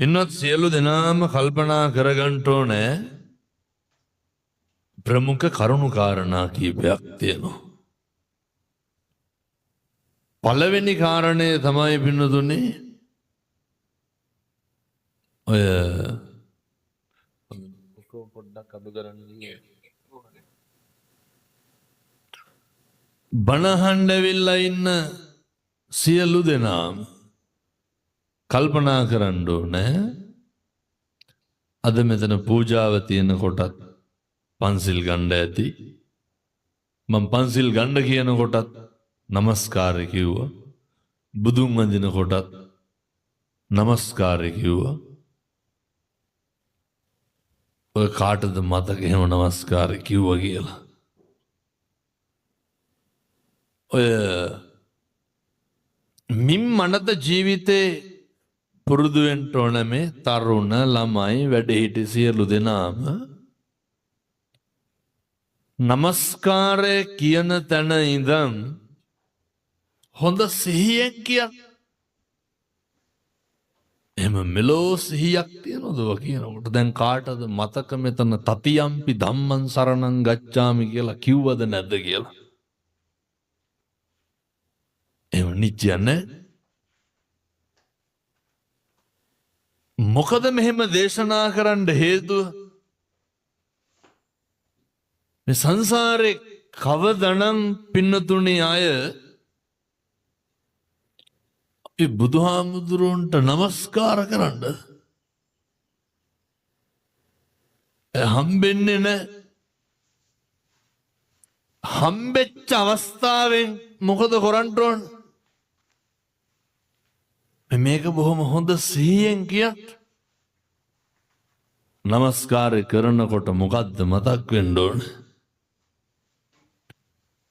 පින්වත් සියලු දෙනාම කල්පනා කරගන්න ඕනේ ප්‍රමුඛ කරුණු කාරණා කීපයක් තියෙනවා. පළවෙනි කාරණය තමයි පින්නතුනේ ඔය පොඩ්ඩක් අඩු කරන්න බණහඬ වෙලා ඉන්න සියලු දෙනාම කල්පනා කරන්න ඕනේ අද මෙතන පූජාව තියෙන කොටත් පන්සිල් ගන්න ඇති මම පන්සිල් ගන්න කියන කොටත් නමස්කාරය කිව්වා බුදුන් වඳින කොටත් නමස්කාරය කිව්වා ඔය කාටද මතක එහෙම නමස්කාරය කිව්වා කියලා ඔය මින් මනත ජීවිතේ පුරුදු වෙන්න ඕන මේ තරුණ ළමයි වැඩිහිටි සියලු දෙනාම නමස්කාරය කියන තැන ඉඳන් හොඳ සිහියෙන් කියන්න. එහෙම මෙලෝ සිහියක් තියනවද කියනකොට දැන් කාටද මතක මෙතන තතියම්පි ධම්මං සරණං ගච්ඡාමි කියලා කිව්වද නැද්ද කියලා? එහෙම නිච්චයන්නේ මොකද මෙහෙම දේශනා කරන්න හේතුව මේ සංසාරේ කවදනම් පින්නතුණි අය අපි බුදුහාමුදුරුවන්ට නමස්කාර කරන්න හම්බෙන්නේ නැහැ. හම්බෙච්ච අවස්ථාවෙන් මොකද කරන්න ඕන? මේක බොහොම හොඳ සිහියෙන් කියන්න. නමස්කාරය කරනකොට මොකද්ද මතක් වෙන්න ඕන?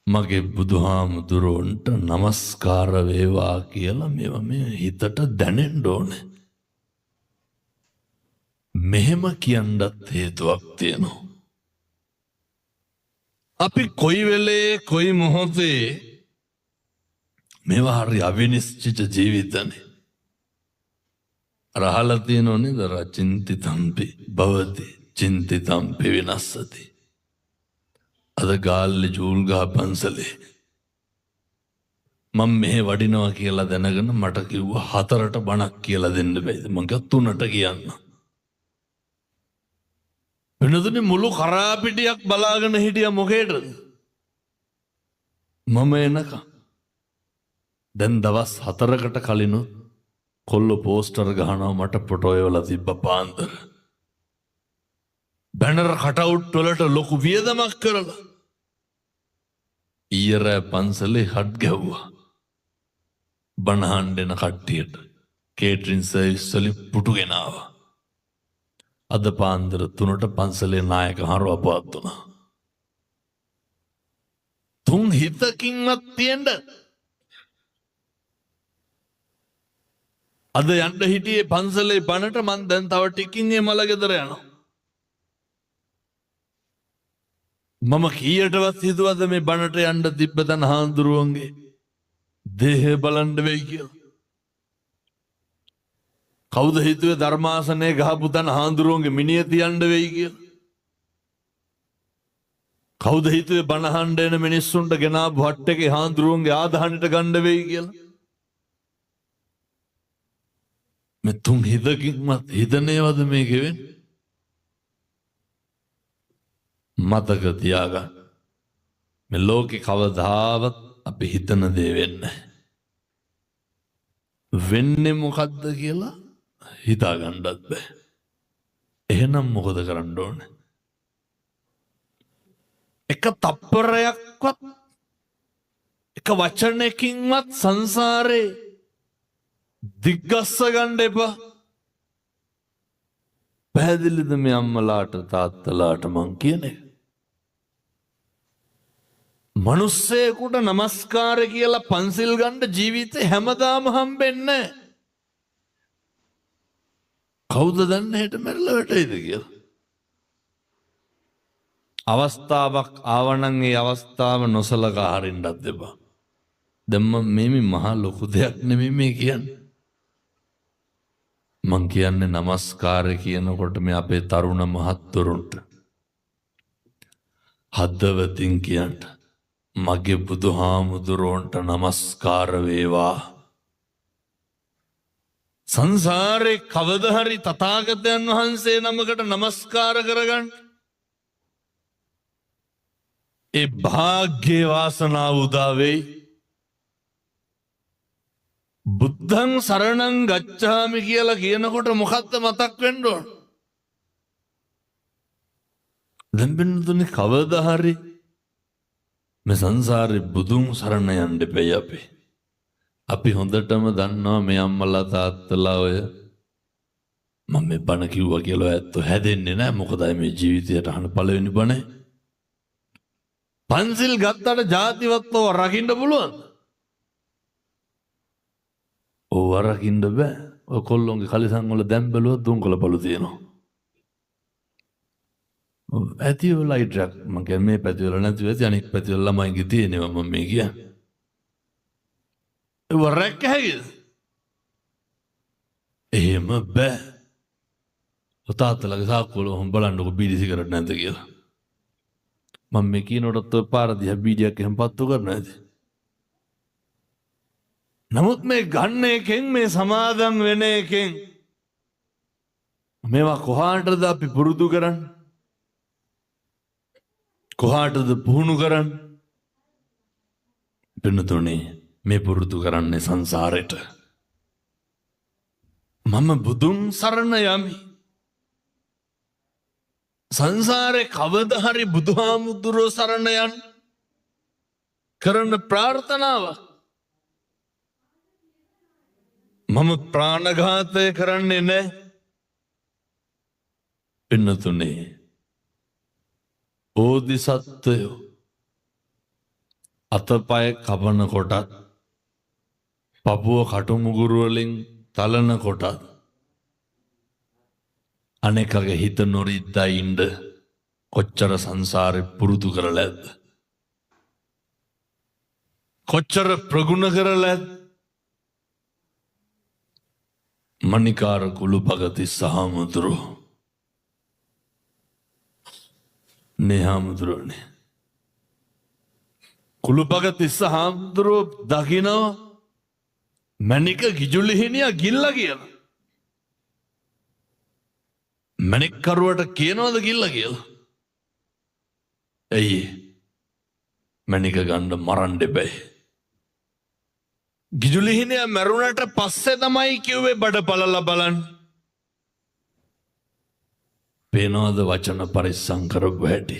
මගේ බුදුහාමුදුරුවන්ට නමස්කාර වේවා කියලා මේවා මේ හිතට දැනෙන්න ඕනේ. මෙහෙම කියන්නත් හේතුවක් තියෙනවා. අපි කොයි වෙලේ කොයි මොහොතේ මේවා හරි අවිනිශ්චිත ජීවිතනේ. රහලා තියෙනෝ නේද? චින්තිතම්පි භවති චින්තිතම්පි විනස්සති. අද ගාල්ලේ ජූල්ගහ පන්සලේ මම මෙහෙ වඩිනවා කියලා දැනගෙන මට කිව්වා 4ට බණක් කියලා දෙන්න බෑද? මං කිව්වා 3ට කියන්න. වෙනදුනේ මුළු කරාපිටියක් බලාගෙන හිටියා මොකේද? මම එනකම්. දැන් දවස් 4කට කලිනුත් කොල්ල පෝස්ටර් ගහනවා මට ෆොටෝ එවලා තිබ්බ පාන්දර. බැනර් කටවුට් වලට ලොකු වියදමක් කරලා. ඊයර පන්සලේ හට් ගැව්වා. බණහන් දෙන කට්ටියට කේටරින් සර්විස් වලින් පුටු ගෙනාවා. අද පාන්දර 3ට පන්සලේ නායක හරව අපවත් වුණා. තුන් හිතකින්වත් තියෙන්න අද යන්න හිටියේ පන්සලේ බණට මං දැන් තව ටිකින් මේ මල ගෙදර යනවා. මම කීයටවත් හිතුවද මේ බණට යන්න තිබ්බ තන හාමුදුරුවන්ගේ දේහය බලන්න වෙයි කියලා? කවුද හිතුවේ ධර්මාසනයේ ගහපු තන හාමුදුරුවන්ගේ මිනිය තියන්න වෙයි කියලා? කවුද හිතුවේ බණ අහන්න එන මිනිස්සුන්ට ගෙනාපු හට් එකේ හාමුදුරුවන්ගේ ආදාහනට ගන්න වෙයි කියලා? මේ තුන් හිතකින්වත් හිතනේවද මේක වෙන්නේ? මතක තියාගන්න. මේ ලෝකේ කවදාවත් අපි හිතන දේ වෙන්නේ වෙන්නේ මොකද්ද කියලා හිතා ගන්නත් බෑ. එහෙනම් මොකද කරන්න ඕනේ? එක තප්පරයක්වත් එක වචනයකින්වත් සංසාරේ දිග්ගස්ස ගන්න එපා. පැහැදිලිද මේ අම්මලාට තාත්තලාට මං කියන්නේ? මනුස්සයෙකුට නමස්කාර කියලා පන්සිල් ගන්න ජීවිතේ හැමදාම හම්බෙන්නේ. කවුද දන්නේ හෙට මැරලා වැටෙයිද කියලා? අවස්ථාවක් ආවනම් ඒ අවස්ථාව නොසලකා හරින්නත් එපා. දැන් මම මේ මහා ලොකු දෙයක් නෙමෙයි මේ කියන්නේ. මං කියන්නේ නමස්කාරය කියනකොට මේ අපේ තරුණ මහත්තුරුන්ට හදවතින් කියන්න මගේ බුදුහාමුදුරුවන්ට නමස්කාර වේවා. සංසාරේ කවදහරි තථාගතයන් වහන්සේ නමකට නමස්කාර කරගන්න ඒ භාග්‍ය වාසනාව උදා වෙයි. බුද්ධං සරණං ගච්ඡාමි කියලා කියනකොට මොකක්ද මතක් වෙන්න ඕන? දැන් බින්දුනේ කවදහරි මේ සංසාරේ බුදුන් සරණ යන්න දෙපයි අපි. අපි හොඳටම දන්නවා මේ අම්මලා තාත්තලා ඔය මම මේ බණ කිව්වා කියලා ඇත්තෝ හැදෙන්නේ නැහැ. මොකද මේ ජීවිතයට අහන පළවෙනි බණ. පන්සිල් ගත්තට ජාතිවත්ව රකින්න පුළුවන්. ඕව රකින්න බෑ. ඔය කොල්ලොන්ගේ කලිසම් වල දැන් බැලුවොත් දුම්කොළ පළු තියෙනවා. ඇති ඔය ලයිට් එකක් මම කියන්නේ මේ පැති වල නැති වෙති අනිත් පැති වල ළමයින්ගේ තියෙනවා මම මේ කියන්නේ. ඒ වරක් හැකිද? එහෙම බෑ. තාත්තලගේ සාක්කුවල හොම් බලන්නකො බීඩි සිගරට් නැද්ද කියලා. මම මේ කියනකොටත් ඔය පාර දිහා බීඩියක් එහෙම පත්තු කරනවා ඇති. නමුත් මේ ගන්න එකෙන් මේ සමාදම් වෙන එකෙන් මේවා කොහාටද අපි පුරුදු කරන්නේ? කොහාටද පුහුණු කරන්නේ? පින්නතුනේ මේ පුරුදු කරන්නේ සංසාරෙට. මම බුදුන් සරණ යමි. සංසාරේ කවදා හරි බුදුහාමුදුරුවෝ සරණ යන්න කරන ප්‍රාර්ථනාවක්. මම ප්‍රාණඝාතය කරන්නේ නැහැ. පින්නතුනේ බෝධිසත්වයෝ අතපය කපන කොටත් පපුව කටුමුගුරු වලින් තලන කොටත් අනෙකගේ හිත නොරිද්දා ඉන්න කොච්චර සංසාරේ පුරුදු කරලා ඇද්ද? කොච්චර ප්‍රගුණ කරලා ඇද්ද? මණිකාර කුළුපගති සහමුදුරෝ නේහාමුදුරෝනේ කුළුපගති සහමුදුරෝ දකිනවා මණික ගිජුලිහිනියා ගිල්ලා කියලා. මණික් කරුවට කියනවද ගිල්ලා කියලා? ඇයි මණික ගන්න මරන්න දෙපැයි. ගිජුලිහිනියා මරුණට පස්සේ තමයි කිව්වේ බඩපළල බලන්න. පේනවද වචන පරිස්සම් කරපු හැටි?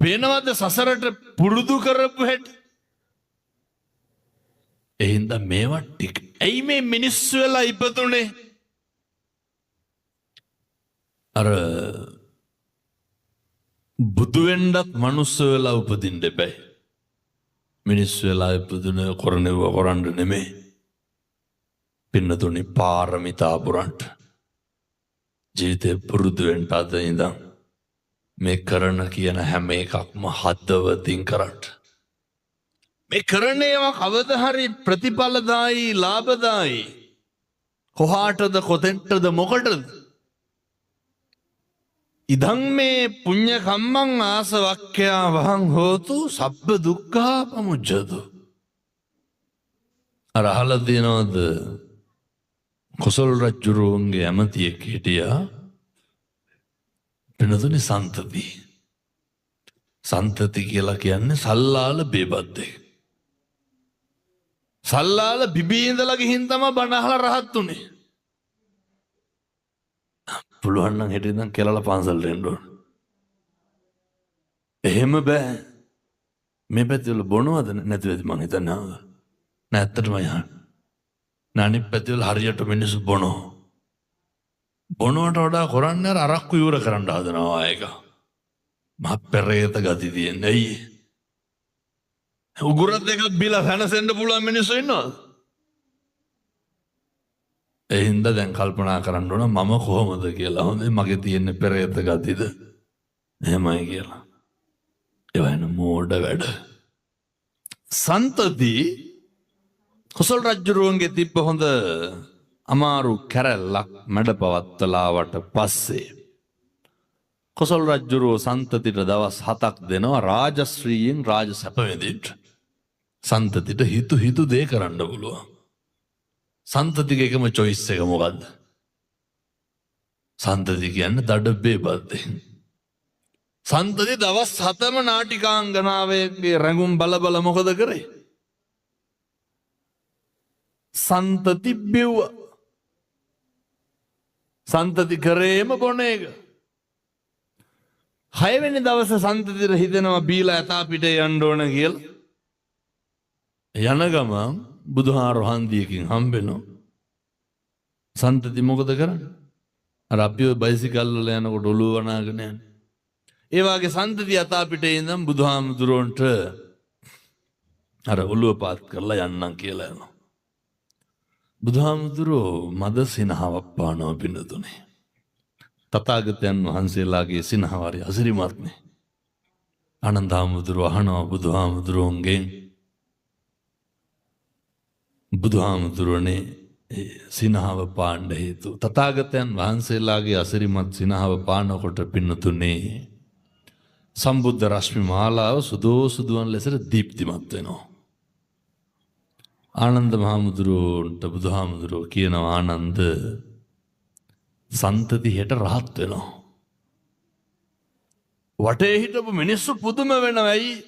පේනවද සසරට පුරුදු කරපු හැටි? එහෙනම් මේවා ටික ඇයි මේ මිනිස්සු වෙලා ඉපදුනේ? අර බුදු වෙන්නත් මනුස්ස වෙලා උපදින්න එපා. මිනිස්සු වෙලා ඉපදුන කරණේව කරන්න නෙමෙයි. පින්නතුනි පාරමිතා පුරන්ට ජීවිතේ පුරුදු වෙන්න අද ඉඳන් මේ කරන කියන හැම එකක්ම හදවතින් කරන්න. මේ කරන ඒවා කවදා හරි ප්‍රතිඵලදායි ලාභදායි කොහාටද කොතෙන්ටද මොකටද? ඉදං මේ පුඤ්ඤ කම්මං ආසවක්ඛ්‍යා වහං හෝතු සබ්බ දුක්ඛා පමුච්ඡතු. අර අහලා තියෙනවද කොසල් රජුරුවන්ගේ ඇමතියෙක් හිටියා පින්නතුනි සන්තති. සන්තති කියලා කියන්නේ සල්ලාල බේබද්දේ. සල්ලාල බිබී ඉඳලා ගිහින් තමයි බණ අහලා රහත් උනේ. පුළුවන් නම් හෙට ඉඳන් කෙලලා පන්සලට එන්න ඕන. එහෙම බෑ. මේ පැත්තේ වල බොනවද නැති වෙද මං හිතන්නේ. නෑ ඇත්තටම යහන්. අනිත් පැත්තේ වල හරියට මිනිස්සු බොනෝ. බොනවට වඩා කරන්නේ අර අරක්කු ඉවර කරන්න හදනවා ඒක. මහ පෙරේත ගති තියෙන්නේ. ඇයි? උගුරක් දෙකක් බිලා වෙනසෙන්න පුළුවන් මිනිස්සු ඉන්නවද? ඒ හින්දා දැන් කල්පනා කරන්න ඕන මම කොහොමද කියලා. හොඳයි මගේ තියෙන පෙරේත ගතියද එහෙමයි කියලා. ඒ වයින් මෝඩ වැඩ. සන්තති කුසල් රජුරුවන්ගේ තිබ්බ හොඳ අමාරු කැරැල්ලක් මැඩ පවත්තලාවට පස්සේ කොසල් රජ්ජුරුවෝ සන්තතිට දවස් 7ක් දෙනවා රාජශ්‍රීයෙන් රාජ සැප විඳින්න. සන්තතිට හිතු දේ කරන්න පුළුවන්. සන්තතිගේ එකම choice එක මොකද්ද? සන්තති කියන්නේ දඩබ්බේ බද්දේ. සන්තති දවස් 7ම නාටිකාංගනාවේගේ රැඟුම් බල මොකද කරේ? සන්තති බිව්ව. සන්තති කරේම බොන එක. 6 වෙනි දවසේ සන්තතිට හිතෙනවා බීලා ඇතා පිටේ යන්න ඕන කියලා. යන ගමන් බුදුහාර හන්දියකින් හම්බෙනවා. සන්තති මොකද කරන්නේ? අර අපිව බයිසිකල් වල යනකොට ඔළුව වනාගෙන යන්නේ. ඒ වාගේ සන්තති ඇතා පිටේ ඉඳන් බුදුහාමුදුරන්ට අර ඔළුව පාත් කරලා යන්නම් කියලා යනවා. බුදුහාමුදුරෝ මද සිනහවක් පානවා පින්නතුනේ. තථාගතයන් වහන්සේලාගේ සිනහවරි අසිරිමත්නේ. ආනන්ද හාමුදුරුවෝ අහනවා බුදුහාමුදුරුවන්ගෙන් බුදුහාමුදුරනේ සිනහව පාණ්ඩ හේතු. තථාගතයන් වහන්සේලාගේ අසිරිමත් සිනහව පානකොට පින්නතුනේ සම්බුද්ධ රශ්මි මාලාව සුදෝසුදුවන් ලෙසට දීප්තිමත් වෙනවා. ආනන්ද මහමුදුරුවන්ට බුදුහාමුදුරුවෝ කියනවා ආනන්ද සන්තති හෙට රහත් වෙනවා. වටේ හිටපු මිනිස්සු පුදුම වෙනවා. ඇයි?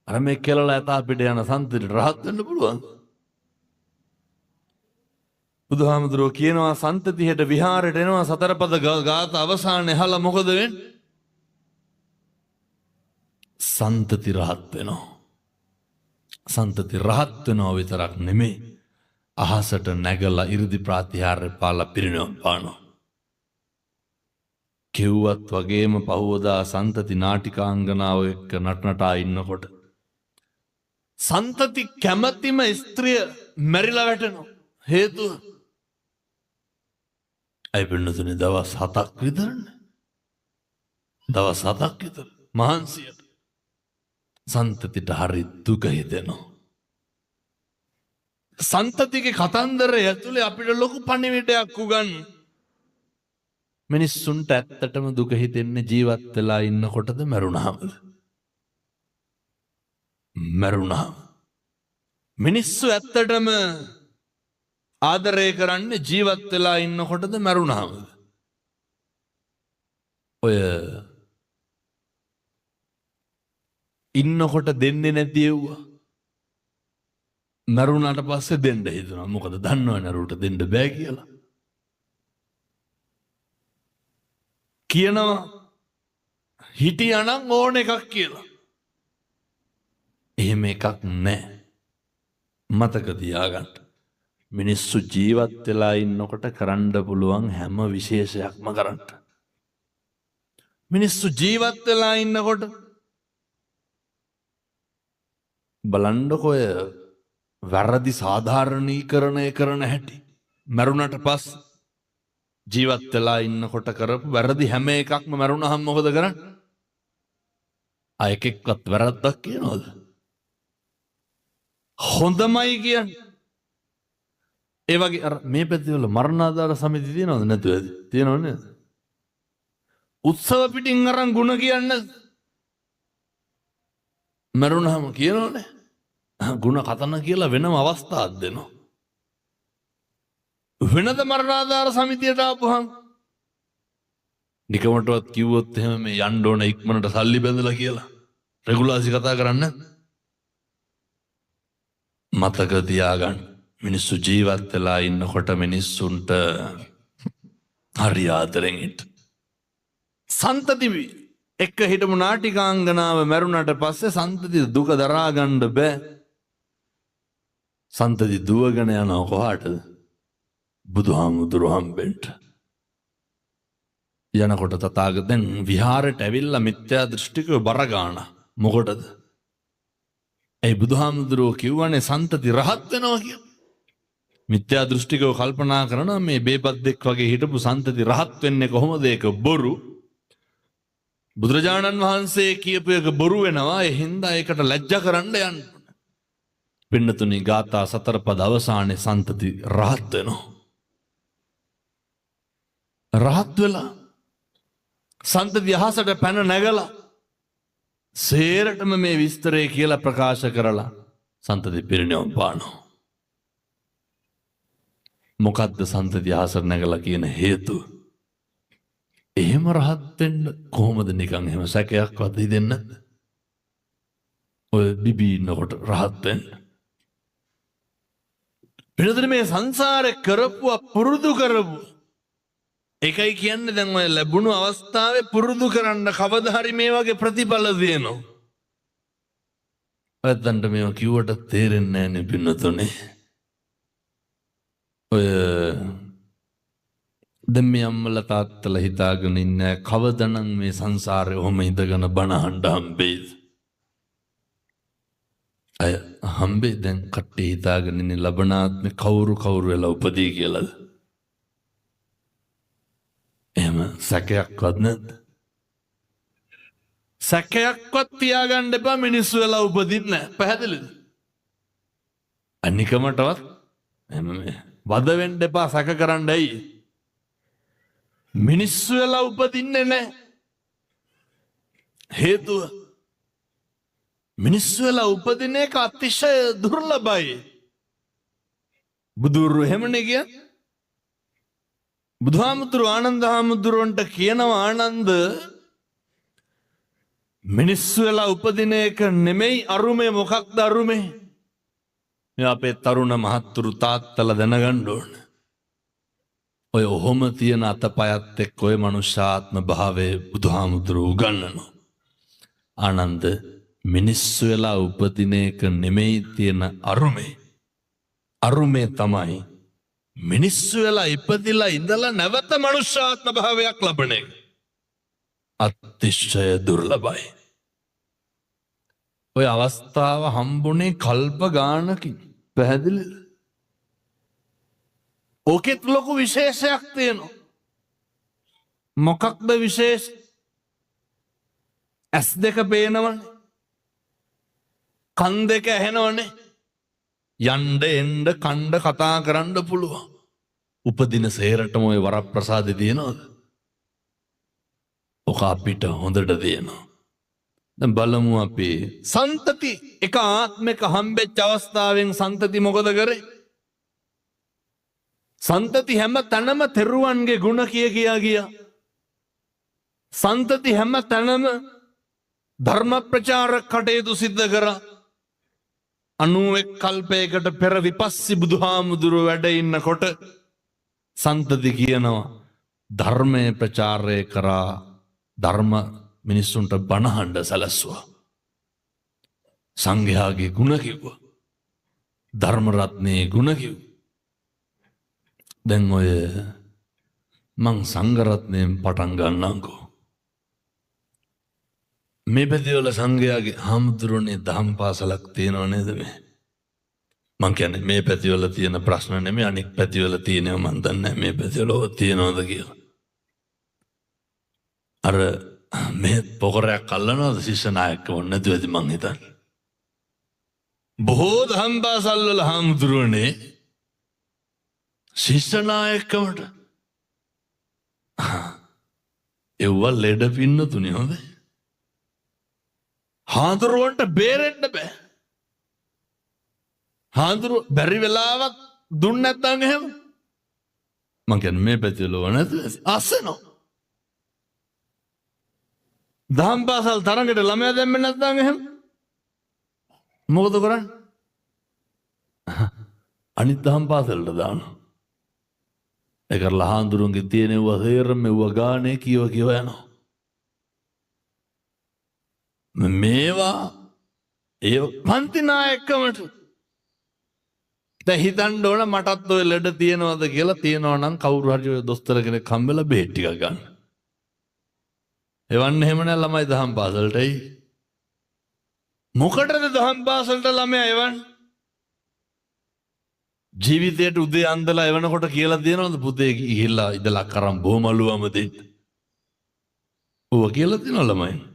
අර මේ කෙලලා ඇතා පිට යන සන්තතිට රහත් වෙන්න පුළුවන්. බුදුහාමුදුරුවෝ කියනවා සන්තති හෙට විහාරයට එනවා සතරපද ගාථ අවසානයේ අහලා මොකද වෙන්නේ? සන්තති රහත් වෙනවා. සන්තති රහත් වෙනවා විතරක් නෙමෙයි අහසට නැගලා 이르දි ප්‍රාතිහාර්ය පාලා පිරිනවම් පානවා. කෙව්වත් වගේම පහවදා සන්තති නාටිකාංගනාව එක්ක නටනටා ඉන්නකොට සන්තති කැමැතිම ස්ත්‍රිය මැරිලා වැටෙනවා. හේතුව අය පින්නතුනේ දවස් 7ක් විතරනේ. දවස් 7ක් විතර මහන්සියට සන්තතිට හරි දුක හිතෙනවා. සන්තතිගේ කතන්දරය ඇතුලේ අපිට ලොකු පණිවිඩයක් උගන්. මිනිස්සුන්ට ඇත්තටම දුක හිතෙන්නේ ජීවත් වෙලා ඉන්නකොටද මරුණාමද? මරුණාම. මිනිස්සු ඇත්තටම ආදරය කරන්නේ ජීවත් වෙලා ඉන්නකොටද මරුණාමද? ඔය ඉන්නකොට දෙන්නේ නැති ඒවා මරුණාට පස්සේ දෙන්න හිතනවා. මොකද දන්නවනේ නරුට දෙන්න බෑ කියලා. කියනවා හිටියානම් ඕන එකක් කියලා. එහෙම එකක් නැහැ. මතක තියාගන්න. මිනිස්සු ජීවත් වෙලා ඉන්නකොට කරන්න පුළුවන් හැම විශේෂයක්ම කරන්න. මිනිස්සු ජීවත් වෙලා ඉන්නකොට බලන්නකො වැරදි සාධාරණීකරණය කරන හැටි. මරුණට පස් ජීවත් වෙලා ඉන්නකොට කරපු වැරදි හැම එකක්ම මරුණහම මොකද කරන්නේ? අයකෙක්වත් වැරද්දක් කියනවද? හොඳමයි කියන්නේ. ඒ වගේ අර මේ පැතිවල මරණාධාර සමිති තියෙනවද නැතුවද? තියෙනව නේද? උත්සව පිටින් අරන් ಗುಣ කියන්නේ මරුණහම කියනවනේ. ಗುಣ කතන කියලා වෙනම අවස්ථාවක් දෙනවා. වෙනද මරණාධාර සමිතියට ආපුහම නිකමටවත් කිව්වොත් එහෙම මේ යන්න ඕන ඉක්මනට සල්ලි බැඳලා කියලා රෙගුලාසි කතා කරන්නේ. මතක තියාගන්න. මිනිස්සු ජීවත් වෙලා ඉන්නකොට මිනිස්සුන්ට හරි ආදරෙන් ඉන්න. සන්තති එක්ක හිටමු නාටිකාංගනාව මැරුණට පස්සේ සන්තති දුක දරා ගන්න බෑ. සන්තති දුවගෙන යනවා කොහාටද? බුදුහාමුදුරුවෝ හම්බෙන්න. යනකොට තථාගතයන් විහාරයට ඇවිල්ලා මිත්‍යා දෘෂ්ටිකව බර ගන්න. මොකටද? ඒ බුදුහාමුදුරුවෝ කිව්වනේ සන්තති රහත් වෙනවා කියලා. මිත්‍යා දෘෂ්ටිකව කල්පනා කරනවා මේ බේබද්දෙක් වගේ හිටපු සන්තති රහත් වෙන්නේ කොහොමද? ඒක බොරු. බුදුරජාණන් වහන්සේ කියපු එක බොරු වෙනවා. ඒ හින්දා ඒකට ලැජ්ජා කරන්න යන්න. පින්නතුනි ගාථා 4 පද අවසානයේ සන්තති රහත් වෙනවා. රහත් වෙලා සන්තති අහසට පැන නැගලා සේරටම මේ විස්තරය කියලා ප්‍රකාශ කරලා සන්තති පිරිනිවන් පානවා. මොකද්ද සන්තති අහසට නැගලා කියන හේතුව? එහෙම රහත් වෙන්න කොහොමද නිකන් එහෙම සැකයක්වත් හිතෙන්නේ නැද්ද? ඔය බිබී ඉන්නකොට රහත් වෙන්න. පිළිතුර මේ සංසාරේ කරපුවා පුරුදු කරපු. ඒකයි කියන්නේ දැන් ඔය ලැබුණු අවස්ථාවේ පුරුදු කරන්න කවදා හරි මේ වගේ ප්‍රතිඵල දෙනවා. ඔයයන්ට මේව කිව්වට තේරෙන්නේ නැහැ නේ පින්නතුනේ. ඔය දැන් මේ අම්මලා තාත්තලා හිතාගෙන ඉන්නේ කවදනම් මේ සංසාරේ ඔහම ඉඳගෙන බණ අහන්න හම්බෙයිද? අය හම්බෙයි දැන් කට්ටිය හිතාගෙන ඉන්නේ ලබනාත්මේ කවුරු වෙලා උපදී කියලාද? එහෙම සැකයක්වත් නැද්ද? සැකයක්වත් තියාගන්න එපා මිනිස්සු වෙලා උපදින්න නැහැ. පැහැදිලිද? අනිකමටවත් එහෙම වද වෙන්න එපා සැක කරන්න ඇයි? මිනිස්සු වෙලා උපදින්නේ නැහැ. හේතුව මිනිස්සු වෙලා උපදින එක අතිශය දුර්ලභයි. බුදුරු එහෙමනේ කියන්නේ. බුදුහාමුදුරු ආනන්ද හාමුදුරුවන්ට කියනවා ආනන්ද මිනිස්සු වෙලා උපදින එක නෙමෙයි අරුමේ. මොකක්ද අරුමේ? මේ අපේ තරුණ මහත්තුරු තාත්තලා දැනගන්න ඕන. ඔය ඔහොම තියෙන අතපයත් එක්ක ඔය මනුෂ්‍යාත්ම භාවයේ බුදුහාමුදුරු උගන්වනවා. ආනන්ද මිනිස්සු වෙලා උපදින එක නෙමෙයි තියෙන අරුමේ. අරුමේ තමයි මිනිස්සු වෙලා ඉපදිලා ඉඳලා නැවත මනුෂ්‍යාත්ම භාවයක් ලබන එක. අතිශය දුර්ලභයි. ඔය අවස්ථාව හම්බුනේ කල්ප ගානකින්. පැහැදිලිද? ඕකෙත් ලොකු විශේෂයක් තියෙනවා. මොකක්ද විශේෂ? ඇස් දෙක පේනවනේ. කන් දෙක ඇහෙනවනේ. යන්න එන්න කණ්ඩ කතා කරන්න පුළුවන්. උපදින සේරටම ඔය වරප්‍රසාදේ තියෙනවද? ඔක අපිට හොඳට තියෙනවා. දැන් බලමු අපි සන්තති එක ආත්මික හම්බෙච්ච අවස්ථාවෙන් සන්තති මොකද කරේ? සන්තති හැම තැනම තෙරුවන්ගේ ගුණ කියා ගියා. සන්තති හැම තැනම ධර්ම ප්‍රචාර කටයුතු සිද්ධ කරා. 91 කල්පයකට පෙර විපස්සී බුදුහාමුදුරුව වැඩ ඉන්නකොට සන්තති කියනවා ධර්මයේ ප්‍රචාරය කරා. ධර්ම මිනිස්සුන්ට බණහඬ සැලැස්සුවා. සංඝයාගේ ගුණ කිව්වා. ධර්ම රත්නයේ ගුණ කිව්වා. දැන් ඔය මං සංඝ රත්නයෙන් පටන් ගන්නම්කෝ. මේ පැතිවල සංඝයාගේ හාමුදුරනේ දහම් පාසලක් තියෙනව නේද මේ? මං කියන්නේ මේ පැතිවල තියෙන ප්‍රශ්න නෙමෙයි අනික් පැතිවල තියෙනව මන් දන්නේ මේ පැතිවල තියෙනවද කියලා. අර මේ පොකරයක් අල්ලනවද ශිෂ්‍ය නායකව නැතුවද මං හිතන්නේ. බොහෝ දහම් පාසල් වල හාමුදුරනේ ශිෂ්‍ය නායකවට එව්ව ලෙඩ පින්න තුනේ හොඳ. හාමුදුරුවන්ට බේරෙන්න බෑ. හාමුදුරුව බැරි වෙලාවක් දුන්න නැත්නම් එහෙම මං කියන්නේ මේ පැතිවල නැතුව අස්සනෝ. දහම් පාසල් තරඟට ළමයා දැම්මේ නැත්නම් එහෙම මොකද කරන්නේ? අනිත් දහම් පාසලට දානවා. ඒක ලහාඳුරුන්ගේ තියෙනවා හේරම මෙව ගානේ කියව යනවා. මේවා ඒ පන්ති නායකකමට දැන් හිතන්න ඕන මටත් ඔය ලෙඩ තියෙනවද කියලා. තියෙනවා නම් කවුරු හරි ඔය දොස්තර කෙනෙක් හම්බෙලා බෙහෙත් ටිකක් ගන්න. එවන්න එහෙම නෑ ළමයි දහම් පාසලටයි. මොකටද දහම් පාසලට ළමයා එවන්නේ? ජීවිතයට උදේ අන්දලා එවනකොට කියලා දෙනවද පුතේ ගිහිල්ලා ඉඳලා කරන් බොමලුවම දෙන්න. ඔව කියලා දෙනවා ළමයි.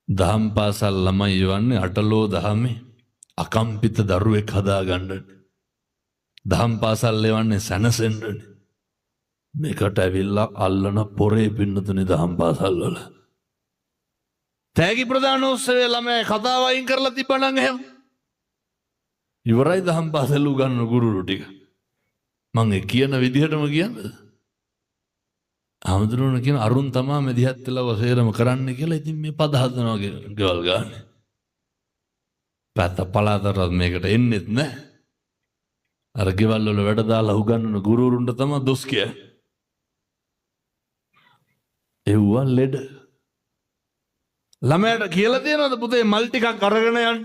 දහම් පාසල් ළමයි එවන්නේ අටලෝ දහමේ අකම්පිත දරුවෙක් හදාගන්නට දහම් පාසල් ලෙවන්නේ සැනසෙන්ඩට මේකට ඇවිල්ලා අල්ලන පොරේ පින්නතුනි දහම් පාසල් වල තෑගි ප්‍රධානෝත්සවයේ ළමයි කතාව අයින් කරලා තිබ්බනම් එහෙම ඉවරයි දහම් පාසල් උගන්වන ගුරුවරු ටික මම ඒ කියන විදිහටම කියන්නේ ආමඳුරන කියන අරුන් තමා මෙදිහත් වෙලා වසේරම කරන්න කියලා ඉතින් මේ පද හදනවා ගෙවල් ගන්න පැත්ත පලාතරත් මේකට එන්නෙත් නැහැ අර ගෙවල් වල වැඩ දාලා උගන්වන ගුරුවරුන්ට තමයි දොස් කියන්නේ එව්වා ලෙඩ ළමයට කියලා තියෙනවද පුතේ මල් ටිකක් අරගෙන යන්න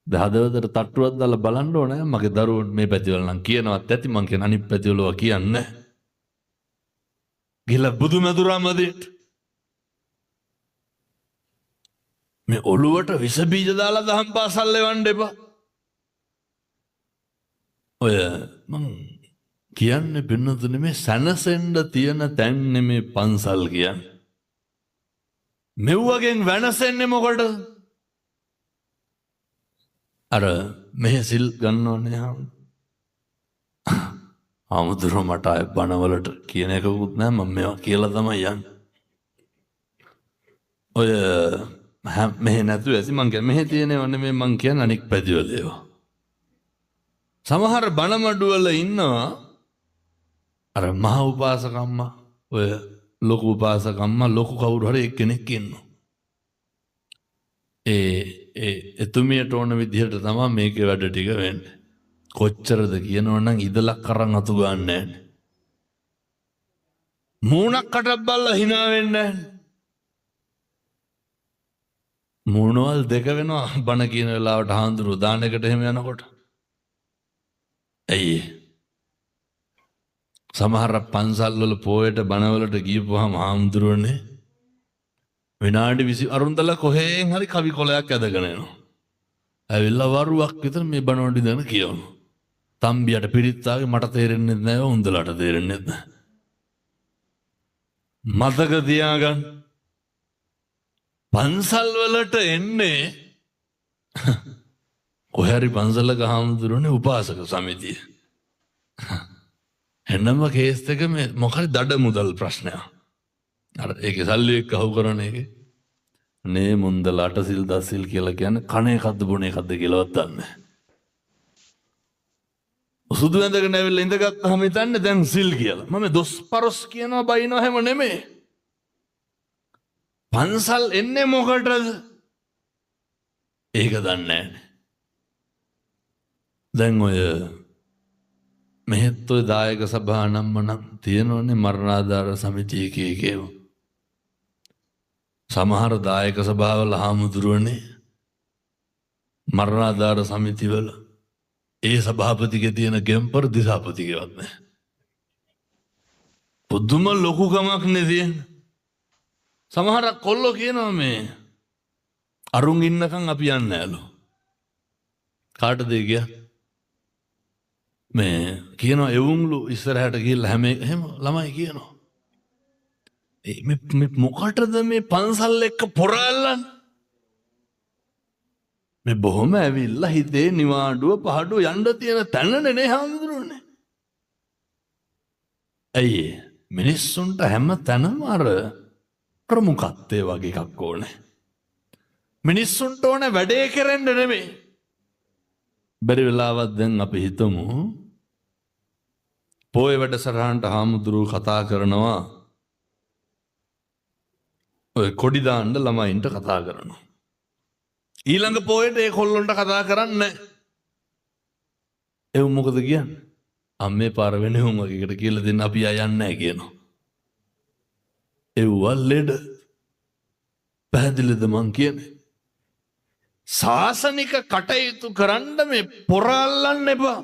දහදවතට තට්ටුවක් දාලා බලන්න ඕනේ මගේ දරුවෝ මේ පැතිවල නම් කියනවත් ඇති මං කියන අනිත් පැතිවල කියන්නේ ගිහලා බුදුමැදුරාමදේට මේ ඔළුවට විස බීජ දාලා දහම් පාසල් ලෙවන්න එපා ඔය මං කියන්නේ පින්නතුනේ මේ සැනසෙන්න තියෙන තැන් නෙමේ පන්සල් කියන්නේ මෙව්වගෙන් වෙනසෙන්නේ මොකටද අර මෙහෙ සිල් ගන්නවනේ ආමුදුර මට අය බණවලට කියන එකකුත් නෑ මම මේවා කියලා තමයි යන්නේ ඔය මෙහෙ නැතුව ඇති මං කියන්නේ මෙහෙ තියෙනව නෙමෙයි මං කියන්නේ අනික් පැතිවල ඒවා සමහර බණමඩුවල ඉන්නවා අර මහ උපාසකම්මා ඔය ලොකු උපාසකම්මා ලොකු කවුරු හරි එක්කෙනෙක් ඉන්නවා එතුමියට ඕන විදිහට තමයි මේකේ වැඩ ටික වෙන්නේ කොච්චරද කියනවනම් ඉදලක් අරන් අතු ගන්න නැහැ මූණක් කටක් බල්ලා hina වෙන්නේ නැහැ මූණවල් දෙක වෙනවා බණ කියන වෙලාවට හාඳුරු දාන එකට එහෙම යනකොට ඇයි සමහර පන්සල් වල පොයට බණවලට ගියපුවාම හාමුදුරුවනේ විනාඩි 20 අරුන්දලා කොහෙන් හරි කවි කොලයක් ඇදගෙන එනවා. ඇවිල්ලා වරුවක් විතර මේ බණවලට දෙන කියවනවා. තම්බියට පිරිත්තාගේ මට තේරෙන්නේ නැහැ උන්දලට තේරෙන්නේ නැහැ. මතක තියාගන්න. පන්සල් වලට එන්නේ කොහේ හරි පන්සලක හාමුදුරුවනේ උපාසක සමිතිය. එන්නම කේස් එක මේ මොකද දඩ මුදල් ප්‍රශ්නයක්. අර ඒකේ සල්ලි එක්ක අහු කරන එකේ නේ මුන්දලට සිල් දසිල් කියලා කියන්නේ කණ එකක්ද බොන එකක්ද කියලාවත් දන්නේ නැහැ. සුදු ඇඳගෙන ඇවිල්ලා ඉඳගත්තාම හිතන්නේ දැන් සිල් කියලා. මම දොස් පරොස් කියනවා බයිනවා හැම නෙමෙයි. පන්සල් එන්නේ මොකටද? ඒක දන්නේ නැහැ. දැන් ඔය මෙහෙත් ඔය දායක සභා නම් තියෙනවනේ මරණාධාර සමිතිය කීකේව. සමහර දායක සභාවල හාමුදුරුවනේ මරණාධාර සමිතිවල ඒ සභාපතිගේ තියෙන ගෙම්පර් දිසාපතිගේවත් නැහැ. පුදුම ලොකුකමක් නේ තියෙන්නේ. සමහර කොල්ලෝ කියනවා මේ අරුන් ඉන්නකම් අපි යන්නේ නෑලු. කාටද ගියා? මේ කියනවා එවුන්ලු ඉස්සරහට ගිහිල්ලා හැම ළමයි කියනවා. මේ මොකටද මේ පන්සල් එක්ක පොරාල්ලන්නේ? මේ බොහොම ඇවිල්ලා හිතේ නිවාඩුව පහඩුව යන්න තියෙන තැනනේ නේ හාමුදුරුවනේ. ඇයි මිනිස්සුන්ට හැම තැනම අර ප්‍රමුඛත්වයේ වගේ එකක් ඕනේ. මිනිස්සුන්ට ඕනේ වැඩේ කරන්න නෙමෙයි. බැරි වෙලාවක් දැන් අපි හිතමු පොයේ වැඩසටහනට හාමුදුරුවෝ කතා කරනවා ඔය කොඩි දාන්න ළමයින්ට කතා කරනවා. ඊළඟ පොයට ඒ කොල්ලොන්ට කතා කරන්නේ නැහැ. එවුන් මොකද කියන්නේ? අම්මේ පාර වෙනෙවුන් වගේකට කියලා දෙන්න අපි යන්නේ නැහැ කියනවා. එව්වා ලෙඩ. පැහැදිලිද මං කියන්නේ? සාසනික කටයුතු කරන්න මේ පොරාල්ලන්න එපා.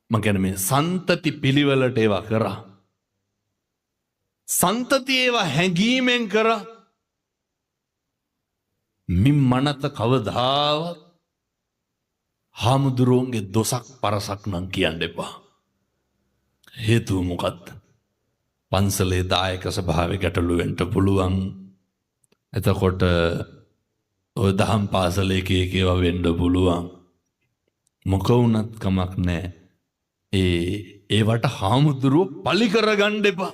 මං කියන්නේ මේ සන්තති පිළිවෙලට ඒවා කරා. සන්තති ඒවා හැඟීමෙන් කරා. මින් මනත කවදාවත් හාමුදුරුවන්ගේ දොසක් පරසක් නම් කියන්න එපා. හේතුව මොකක්ද? පන්සලේ දායක සභාවේ ගැටලු වෙන්න පුළුවන්. එතකොට ඔය දහම් පාසල එක ඒවා වෙන්න පුළුවන්. මොක වුණත් කමක් නෑ. ඒවට හාමුදුරුව පලි කරගන්න එපා.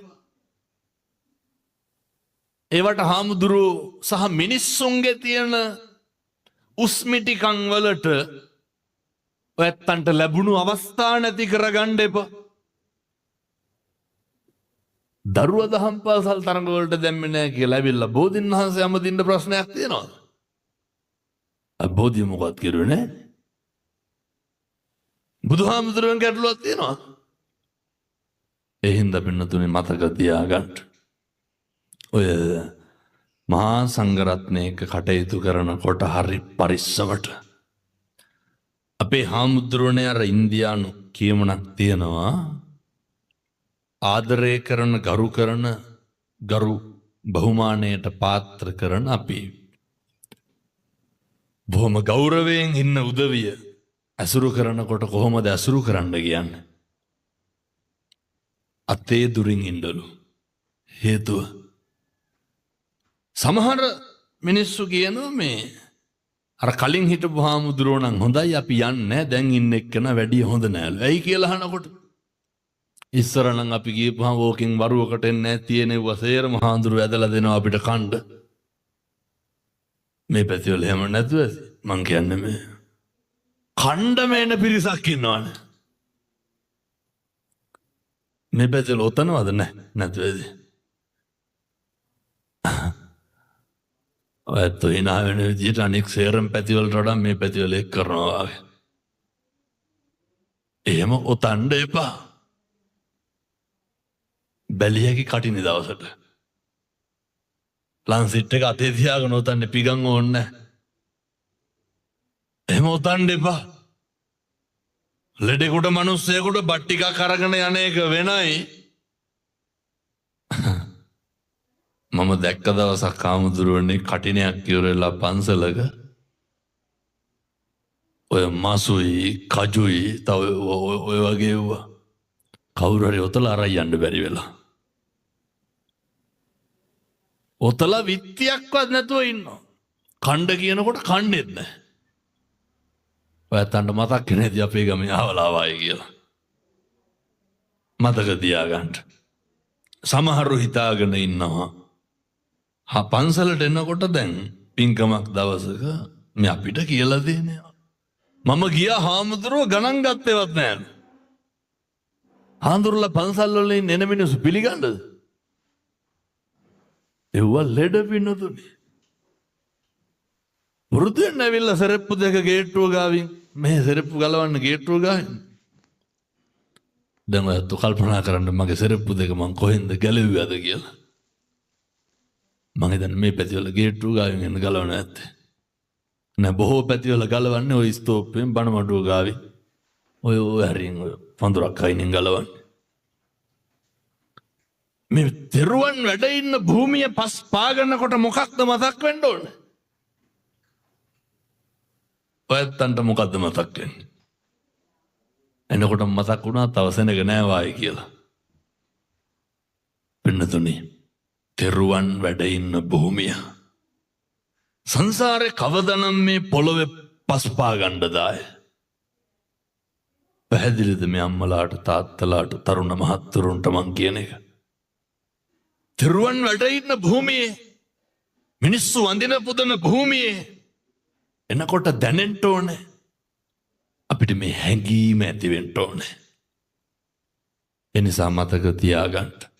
ඒවට හාමුදුරුව සහ මිනිස්සුන්ගේ තියෙන උස්මිටිකං වලට ඔයත්තන්ට ලැබුණු අවස්ථා නැති කරගන්න එපා. දරුව දහම් පාසල් තරඟවලට දැම්මේ නැහැ කියලා ඇවිල්ලා බෝධින් වහන්සේ අමදින්න ප්‍රශ්නයක් තියෙනවා. බෝධිය මොකක්ද කිරුවේ නැහැ. බුදුහාමුදුරුවන් ගැටලුවක් තියෙනවා. ඒ හින්දා පින්නතුනේ මතක තියාගන්න. ඔය මහා සංඝරත්නයක කටයුතු කරනකොට හරි පරිස්සමට අපේ හාමුදුරුවනේ අර ඉන්දියානු කියමනක් තියෙනවා. ආදරය කරන ගරු කරන ගරු බහුමානයට පාත්‍ර කරන අපි බොහොම ගෞරවයෙන් ඉන්න උදවිය ඇසුරු කරනකොට කොහොමද ඇසුරු කරන්න කියන්නේ? අතේ දුරින් ඉන්නලු. හේතුව සමහර මිනිස්සු කියනවා මේ අර කලින් හිටපු හාමුදුරුවෝ නම් හොඳයි අපි යන්නේ දැන් ඉන්න එක්කන වැඩි හොඳ නෑලු. ඇයි කියලා අහනකොට ඉස්සර නම් අපි ගිහපුවාම වෝකින් වරුවකට එන්නේ නැහැ තියෙන වසේරම හාමුදුරුවෝ ඇදලා දෙනවා අපිට කන්න. මේ පැතිවල එහෙම නැතුව මං කියන්නේ මේ කණ්ඩම එන පිරිසක් ඉන්නවනේ. මේ පැතිවල ඔතනවද නැතුවද? ඔයත් hina වෙන විදිහට අනෙක් සේරම පැතිවලට වඩා මේ පැතිවල එක් කරනවා වගේ. එහෙම ඔතන්න එපා. බැලියකි කටිනි දවසට ලන්සිට් එක අතේ තියාගෙන ඔතන්න පිගන් ඕන්න. එහෙම ඔතන්න එපා. ලෙඩෙකුට මිනිස්සෙකුට බත් ටිකක් අරගෙන යන එක වෙනයි. මම දැක්ක දවසක් හාමුදුරුවනේ කටිනයක් කියවරලා පන්සලක ඔය මාසුයි කජුයි තව ඔය වගේ වුණා. කවුරු හරි ඔතලා අරන් යන්න බැරි වෙලා. ඔතලා විත්තියක්වත් නැතුව ඉන්නවා. කණ්ඩ කියනකොට කණ්ඩෙත් නැහැ. ඔයත්තන්ට මතක් වෙනේදී අපේ ගමේ ආවලාවයි කියලා. මතක තියාගන්න. සමහරු හිතාගෙන ඉන්නවා පන්සලට එනකොට දැන් පින්කමක් දවසක මේ අපිට කියලා දෙන්නේ. මම ගියා හාමුදුරුවෝ ගණන් ගත්තේවත් නැහැ. හාමුදුරුවෝ පන්සල් වලින් එන මිනිස්සු පිළිගන්නද? ඒව ලෙඩ පින්නතුනේ. වෘද්ධෙන් ඇවිල්ලා සරප්පු දෙක ගේට්ටුව ගාවින් මේ සරප්පු ගලවන්න ගේට්ටුව ගාවින්. දැන් ඔයත් කල්පනා කරන්න මගේ සරප්පු දෙක මං කොහෙන්ද ගැලෙව්වද කියලා. මම හිතන්නේ මේ පැතිවල ගේට්ටුව ගාවින් එන්න ගලවන්න ඇත්තේ. නෑ බොහෝ පැතිවල ගලවන්නේ ওই ස්තෝප්පෙන් බණමඩුව ගාවින්. ඔය හරින් ඔය පඳුරක් අයිනින් ගලවන්නේ. මේ තෙරුවන් වැඩ ඉන්න භූමිය පස් පාගන්නකොට මොකක්ද මතක් වෙන්න ඕනේ? ඔයත්තන්ට මොකද්ද මතක් වෙන්නේ? එනකොට මතක් වුණා තව සෙනග නෑ වායි කියලා. පින්නතුනි තෙරුවන් වැඩ ඉන්න භූමිය සංසාරේ කවදනම් මේ පොළොවේ පස් පාගන්න දාය? පැහැදිලිද මේ අම්මලාට තාත්තලාට තරුණ මහත්තුරුන්ට මං කියන එක? තෙරුවන් වැඩ ඉන්න භූමියේ මිනිස්සු වඳින පුදන භූමියේ එනකොට දැනෙන්න ඕනේ අපිට මේ හැඟීම ඇති වෙන්න ඕනේ. ඒ නිසා මතක තියාගන්න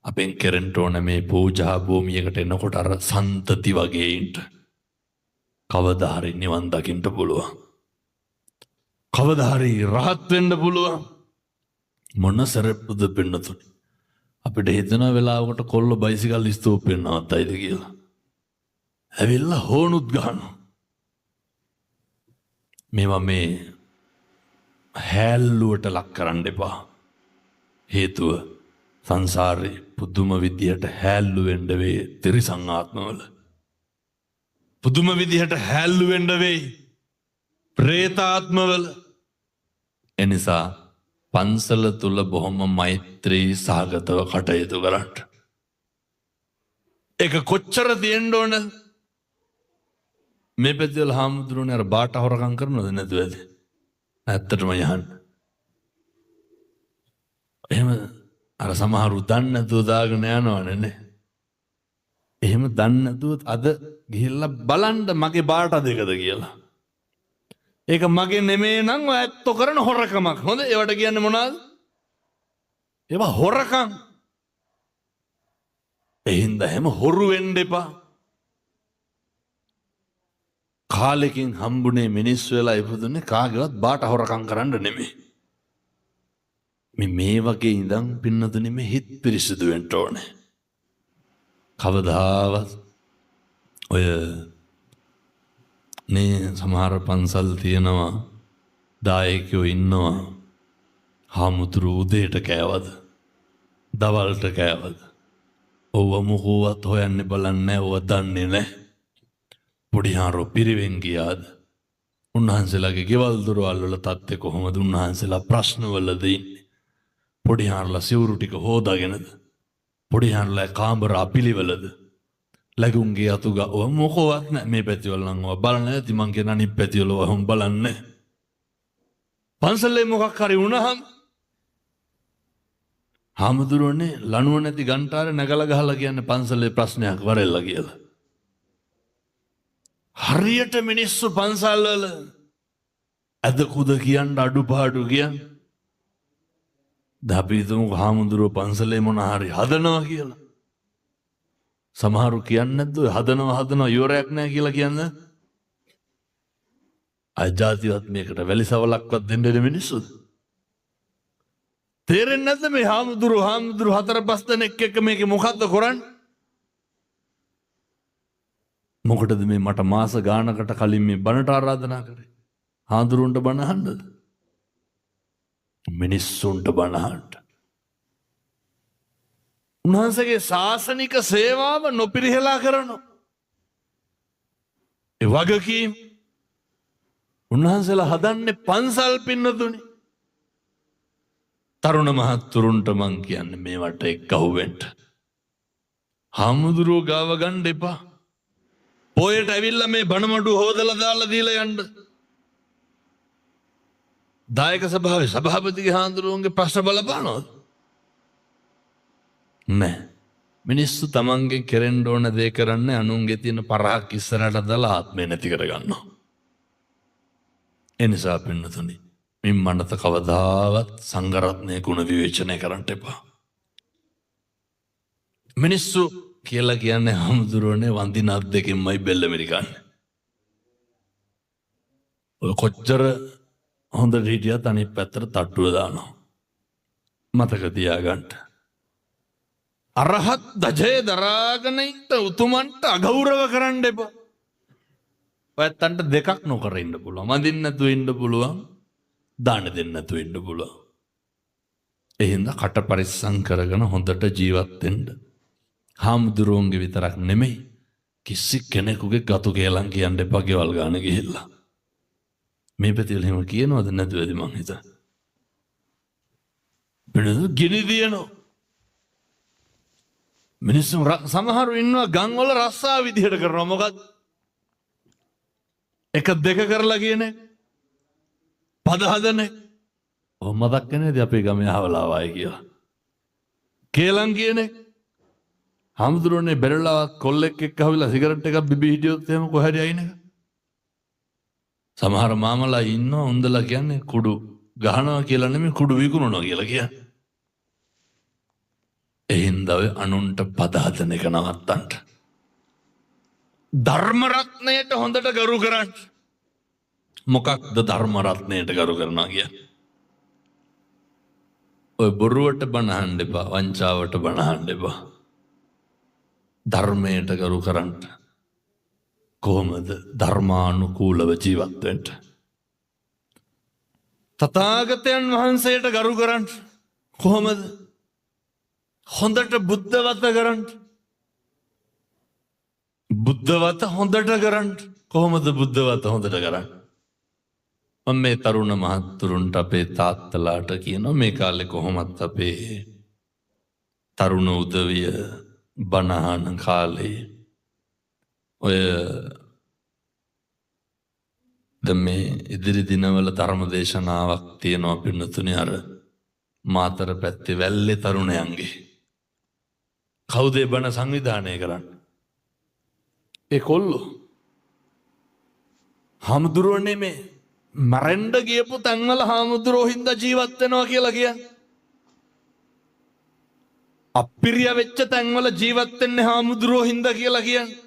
අපෙන් කෙරෙන්න ඕනේ මේ පූජා භූමියකට එනකොට අර සන්තති වගේ ඉන්න. කවදා හරි නිවන් දකින්න පුළුවන්. කවදා හරි රහත් වෙන්න පුළුවන්. මොන සරප්පුද පින්නතුනි. අපිට හිතන වෙලාවකට කොල්ල බයිසිකල් ස්තූපෙන් නවත්තයිද කියලා. ඇවිල්ලා හෝනුත් ගහනවා. මේවා මේ හැල්ලුවට ලක් කරන්න එපා. හේතුව සංසාරේ පුදුම විදියට හැල්ලු වෙන්න වේ තිරිසන් ආත්මවල. පුදුම විදියට හැල්ලු වෙන්න වේ ප්‍රේතාත්මවල. එනිසා පන්සල තුල බොහොම මෛත්‍රී සහගතව කටයුතු කරන්න. ඒක කොච්චර තියෙන්න ඕනද? මේ පැතිවල හාමුදුරුවනේ අර බාට හොරකම් කරනවද නැතුව ඇති? ඇත්තටම යහන්න. එහෙම අර සමහරු දන්නේ නැතුව දාගෙන යනවනේ නේ. එහෙම දන්නේ නැතුව අද ගිහිල්ලා බලන්න මගේ බාට දෙකද කියලා. ඒක මගේ නෙමෙයි නම් ඔය ඇත්තෝ කරන හොරකමක්. හොඳ ඒවට කියන්නේ මොනවද? ඒවා හොරකම්. එහෙනම් හැම හොරු වෙන්න එපා. කාලෙකින් හම්බුනේ මිනිස්සු වෙලා ඉපදුනේ කාගේවත් බාට හොරකම් කරන්න නෙමෙයි. මේ වගේ ඉඳන් පින්නතුනේ මේ හිත පිරිසිදු වෙන්න ඕනේ. කවදාවත් ඔය මේ සමහර පන්සල් තියෙනවා දායකයෝ ඉන්නවා හාමුදුරු උදේට කෑවද දවල්ට කෑවද ඔව්ව මොකවත් හොයන්නේ බලන්නේ ඔව්ව දන්නේ නැහැ. පොඩිහාරෝ පිරිවෙන් ගියාද උන්වහන්සේලාගේ ගෙවල් දොරවල් වල තත්ත්වය කොහොමද? උන්වහන්සේලා ප්‍රශ්නවලද ඉන්නේ? පොඩිහාරලා සිවුරු ටික හොදාගෙනද? පොඩිහාරලා කාමර අපිලිවලද? ලැබුම්ගේ අතුග ඔය මොකවත් නැහැ. මේ පැතිවල නම් ඔය බලන්න ඇති. මං කියන අනිත් පැතිවල ඔහොම බලන්නේ. පන්සලේ මොකක් හරි වුණාම හාමුදුරුවනේ ලණුව නැති ගන්ටාරේ නැගලා ගහලා කියන්නේ පන්සලේ ප්‍රශ්නයක් වරෙල්ලා කියලා. හරියට මිනිස්සු පන්සල් වල අද කුද කියන්න අඩුපාඩු කියන්නේ. දපිතුමු හාමුදුරුව පන්සලේ මොන හරි හදනවා කියලා. සමහරු කියන්නේ නැද්ද ඔය හදනවා ඉවරයක් නැහැ කියලා කියන්නේ? අජාතිවත් මේකට වැලිසවලක්වත් දෙන්න දෙන මිනිස්සුද? තේරෙන්නේ නැද්ද මේ හාමුදුරු හතර පහ දෙනෙක් එක්ක මේකේ මොකද්ද කරන්නේ? මොකටද මේ මට මාස ගානකට කලින් මේ බණට ආරාධනා කරේ? හාමුදුරුන්ට බණ අහන්නද? මිනිස්සුන්ට බණ අහන්න. උන්වහන්සේගේ ශාසනික සේවාව නොපිරිහෙලා කරනවා. ඒ වගකීම් උන්වහන්සේලා හදන්නේ පන්සල් පින්නතුනි. තරුණ මහත්තුරුන්ට මං කියන්නේ මේවට එක්කහුව වෙන්න. හාමුදුරුවෝ ගාව ගන්න එපා. පොයට ඇවිල්ලා මේ බණමඩු හොදලා දාලා දීලා යන්න. දායක සභාවේ සභාපතිගේ හාමුදුරුවන්ගේ ප්‍රශ්න බලපානවද? නෑ. මිනිස්සු තමන්ගේ කෙරෙන්න ඕන දේ කරන්නේ අනුන්ගේ තියෙන පරහක් ඉස්සරහට දාලා ආත්මය නැති කරගන්නවා. ඒ නිසා පින්නතුනි මින් මනත කවදාවත් සංඝරත්නයේ ගුණ විවේචනය කරන්න එපා. මිනිස්සු කියලා කියන්නේ හාමුදුරුවනේ වඳින අත් දෙකෙන්මයි බෙල්ල මිරිකන්නේ. ඔය කොච්චර හොඳට හිටියත් අනිත් පැත්තට තට්ටුව දානවා. මතක තියාගන්න. අරහත් දජේ දරාගෙන ඉන්න උතුමන්ට අගෞරව කරන්න එපා. ඔයත්තන්ට දෙකක් නොකර ඉන්න පුළුවන්. වඳින්න නැතුව ඉන්න පුළුවන්. දාන දෙන්න නැතුව ඉන්න පුළුවන්. ඒ හින්දා කට පරිස්සම් කරගෙන හොඳට ජීවත් වෙන්න. හාමුදුරුවන්ගේ විතරක් නෙමෙයි කිසි කෙනෙකුගේ ගතු කේලම් කියන්න එපා ගෙවල් ගාන ගිහිල්ලා. මේ පැතිවල එහෙම කියනවද නැතුවද මං හිතා. වෙනද ගිනි දිනනවා. මිනිස්සු සමහරු ඉන්නවා ගම් වල රස්සා විදිහට කරනවා. මොකද එක දෙක කරලා කියන්නේ පද හදන්නේ. ඔය මතක් නැනේද අපේ ගමේ අහවලා ආවයි කියලා. කේලම් කියන්නේ හාමුදුරුවනේ බැලලාවත් කොල්ලෙක් එක්ක ආවිලා සිගරට් එකක් බිබී හිටියොත් එහෙම කොහරි අයින් එක. සමහර මාමලා ඉන්නවා උන්දලා කියන්නේ කුඩු ගහනවා කියලා නෙමෙයි කුඩු විකුණනවා කියලා කියන්නේ. එහෙනම් ඔය අනුන්ට පද හදන එක නවත්තන්න. ධර්ම රත්නයට හොඳට ගරු කරන්න. මොකක්ද ධර්ම රත්නයට ගරු කරනවා කියන්නේ? ඔය බොරුවට බණ අහන්න එපා, වංචාවට බණ අහන්න එපා. ධර්මයට ගරු කරන්න. කොහොමද ධර්මානුකූලව ජීවත් වෙන්න? තථාගතයන් වහන්සේට ගරු කරන්න. කොහොමද? හොඳට බුද්ධවත කරන්න. බුද්ධවත හොඳට කරන්න. කොහොමද බුද්ධවත හොඳට කරන්න? මම මේ තරුණ මහත්තුරුන්ට අපේ තාත්තලාට කියනවා මේ කාලේ කොහොමත් අපේ තරුණ උදවිය බණහන කාලේ ඔය දැන් මේ ඉදිරි දිනවල ධර්ම දේශනාවක් තියෙනවා පින්නතුනේ අර මාතර පැත්තේ වැල්ලේ තරුණයන්ගේ. කවුද ඒ බණ සංවිධානය කරන්නේ? ඒ කොල්ලෝ. හාමුදුරුවනේ මේ මරෙන්ඩ ගියපු තැන්වල හාමුදුරුවෝ හින්දා ජීවත් වෙනවා කියලා කියන්නේ. අප්පිරිය වෙච්ච තැන්වල ජීවත් වෙන්නේ හාමුදුරුවෝ හින්දා කියලා කියන්නේ.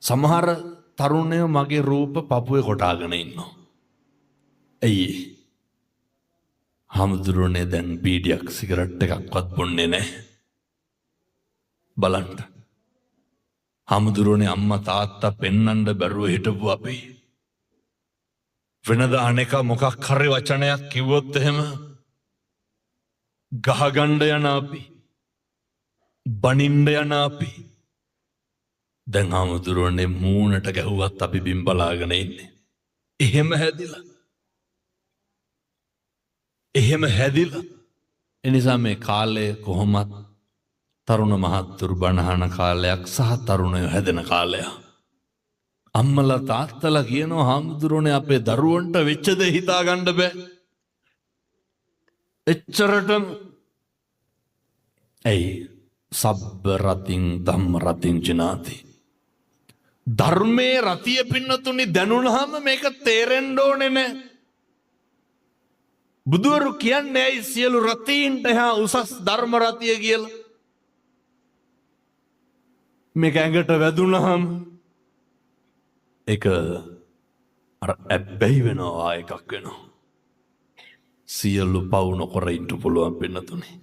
සමහර තරුණයෝ මගේ රූප පපුවේ කොටාගෙන ඉන්නවා. ඇයි? හාමුදුරුවනේ දැන් බීඩියක් සිගරට් එකක්වත් බොන්නේ නැහැ. බලන්න. හාමුදුරුවනේ අම්මා තාත්තා පෙන්නන්න බැරුව හිටපු අපි. වෙනදා අනේක මොකක් හරි වචනයක් කිව්වොත් එහෙම ගහගන්න යන අපි. බනින්න යන අපි. දැන් හාමුදුරුවනේ මූණට ගැහුවත් අපි බිම් බලාගෙන ඉන්නේ. එහෙම හැදිලා. එහෙම හැදිලා. එනිසා මේ කාලය කොහොමත් තරුණ මහත්තුරු බණහන කාලයක් සහ තරුණයෝ හැදෙන කාලයක්. අම්මලා තාත්තලා කියනවා හාමුදුරුවනේ අපේ දරුවන්ට වෙච්ච දේ හිතා ගන්න බෑ. එච්චරටම ඇයි සබ්බ රතින් ධම්ම රතින් ජිනාති. ධර්මයේ රතිය පින්නතුනි දැනුණාම මේක තේරෙන්න ඕනේ නෑ. බුදුවරු කියන්නේ ඇයි සියලු රතීන්ට එහා උසස් ධර්ම රතිය කියලා. මේක ඇඟට වැදුනහම ඒක අර ඇබ්බැහි වෙනවා එකක් වෙනවා. සියලු පව් නොකර ඉන්න පුළුවන් පින්නතුනි.